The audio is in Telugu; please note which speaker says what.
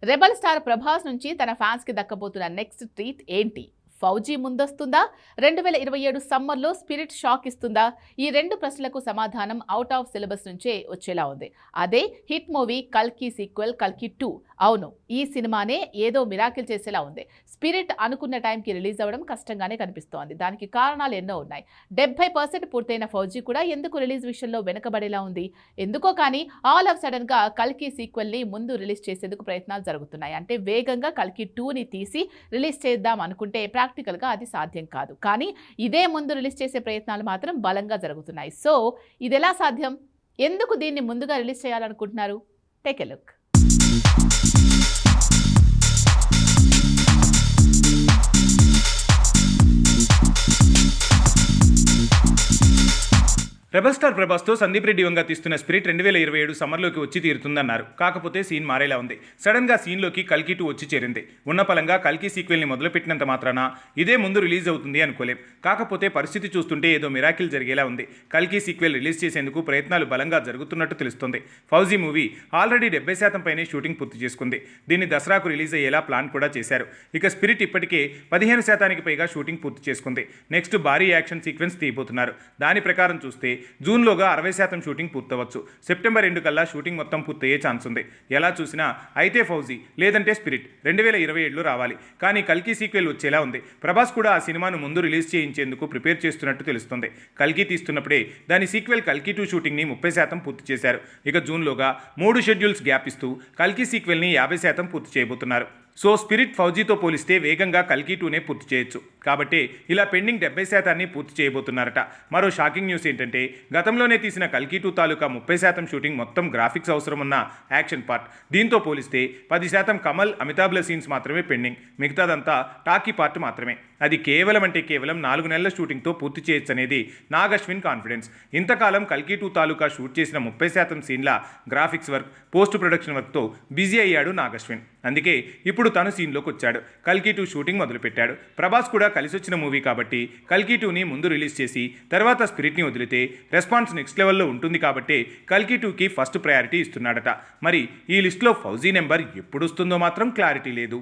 Speaker 1: రెబల్ స్టార్ ప్రభాస్ నుంచి తన ఫ్యాన్స్ కి దక్కబోతున్న నెక్స్ట్ ట్రీట్ ఏంటి? ఫౌజీ ముందొస్తుందా? 2027 సమ్మర్లో స్పిరిట్ షాక్ ఇస్తుందా? ఈ రెండు ప్రశ్నలకు సమాధానం అవుట్ ఆఫ్ సిలబస్ నుంచే వచ్చేలా ఉంది. అదే హిట్ మూవీ కల్కి సీక్వెల్ కల్కి 2. అవును, ఈ సినిమానే ఏదో మిరాకిల్ చేసేలా ఉంది. స్పిరిట్ అనుకున్న టైంకి రిలీజ్ అవ్వడం కష్టంగానే కనిపిస్తోంది. దానికి కారణాలు ఎన్నో ఉన్నాయి. 70% పూర్తయిన ఫౌజీ కూడా ఎందుకు రిలీజ్ విషయంలో వెనకబడేలా ఉంది? ఎందుకో కానీ ఆల్ ఆఫ్ సడన్ గా కల్కి సీక్వెల్ ని ముందు రిలీజ్ చేసేందుకు ప్రయత్నాలు జరుగుతున్నాయి. అంటే వేగంగా కల్కి 2ని తీసి రిలీజ్ చేద్దాం అనుకుంటే ప్రాక్టికల్గా అది సాధ్యం కాదు. కానీ ఇదే ముందు రిలీజ్ చేసే ప్రయత్నాలు మాత్రం బలంగా జరుగుతున్నాయి. సో ఇది ఎలా సాధ్యం? ఎందుకు దీన్ని ముందుగా రిలీజ్ చేయాలనుకుంటున్నారు? Take a look.
Speaker 2: Rebel star ప్రభాస్తో సందీప్ రెడ్డి వంగ తీస్తున్న స్పిరిట్ 2027 సమ్మర్లోకి వచ్చి తీరుతుందన్నారు. కాకపోతే సీన్ మారేలా ఉంది. సడన్గా సీన్లోకి కల్కి 2 వచ్చి చేరింది. ఉన్న పలంగా కల్కి సీక్వెల్ని మొదలుపెట్టినంత మాత్రాన ఇదే ముందు రిలీజ్ అవుతుంది అనుకోలేం. కాకపోతే పరిస్థితి చూస్తుంటే ఏదో మిరాకిల్ జరిగేలా ఉంది. కల్కి సీక్వెల్ రిలీజ్ చేసేందుకు ప్రయత్నాలు బలంగా జరుగుతున్నట్టు తెలుస్తుంది. ఫౌజీ మూవీ ఆల్రెడీ 70% పైనే షూటింగ్ పూర్తి చేసుకుంది. దీన్ని దసరాకు రిలీజ్ అయ్యేలా ప్లాన్ కూడా చేశారు. ఇక స్పిరిట్ ఇప్పటికే 15% పైగా షూటింగ్ పూర్తి చేసుకుంది. నెక్స్ట్ భారీ యాక్షన్ సీక్వెన్స్ తీయబోతున్నారు. దాని ప్రకారం చూస్తే జూన్లోగా 60% షూటింగ్ పూర్తవచ్చు. సెప్టెంబర్ 2 కల్లా షూటింగ్ మొత్తం పూర్తయ్యే ఛాన్స్ ఉంది. ఎలా చూసినా అయితే ఫౌజీ లేదంటే స్పిరిట్ 2027లో రావాలి. కానీ కల్కి సీక్వెల్ వచ్చేలా ఉంది. ప్రభాస్ కూడా ఆ సినిమాను ముందు రిలీజ్ చేయించేందుకు ప్రిపేర్ చేస్తున్నట్టు తెలుస్తుంది. కల్కి తీస్తున్నప్పుడే దాని సీక్వెల్ కల్కి 2 షూటింగ్ని 30% పూర్తి చేశారు. ఇక జూన్లోగా 3 షెడ్యూల్స్ గ్యాప్ ఇస్తూ కల్కి సీక్వెల్ని 50% పూర్తి చేయబోతున్నారు. సో స్పిరిట్ ఫౌజీతో పోలిస్తే వేగంగా కల్కి 2నే పూర్తి చేయొచ్చు. కాబట్టి ఇలా పెండింగ్ 70% పూర్తి చేయబోతున్నారట. మరో షాకింగ్ న్యూస్ ఏంటంటే గతంలోనే తీసిన కల్కి 2 తాలూకా 30% షూటింగ్ మొత్తం గ్రాఫిక్స్ అవసరం ఉన్న యాక్షన్ పార్ట్. దీంతో పోలిస్తే 10% కమల్ అమితాబ్ల సీన్స్ మాత్రమే పెండింగ్. మిగతాదంతా టాకీ పార్ట్ మాత్రమే. అది కేవలం 4 నెలల షూటింగ్తో పూర్తి చేయొచ్చు అనేది నాగ్ అశ్విన్ కాన్ఫిడెన్స్. ఇంతకాలం కల్కి 2 తాలూకా షూట్ చేసిన 30% సీన్ల గ్రాఫిక్స్ వర్క్, పోస్ట్ ప్రొడక్షన్ వర్క్తో బిజీ అయ్యాడు నాగ్ అశ్విన్. అందుకే ఇప్పుడు తను సీన్లోకి వచ్చాడు. కల్కి 2 షూటింగ్ మొదలుపెట్టాడు. ప్రభాస్ కూడా కలిసొచ్చిన మూవీ కాబట్టి కల్కి 2ని ముందు రిలీజ్ చేసి తర్వాత స్పిరిట్ని వదిలితే రెస్పాన్స్ నెక్స్ట్ లెవెల్లో ఉంటుంది. కాబట్టి కల్కి 2కి ఫస్ట్ ప్రయారిటీ ఇస్తున్నాడట. మరి ఈ లిస్టులో ఫౌజీ నెంబర్ ఎప్పుడు వస్తుందో మాత్రం క్లారిటీ లేదు.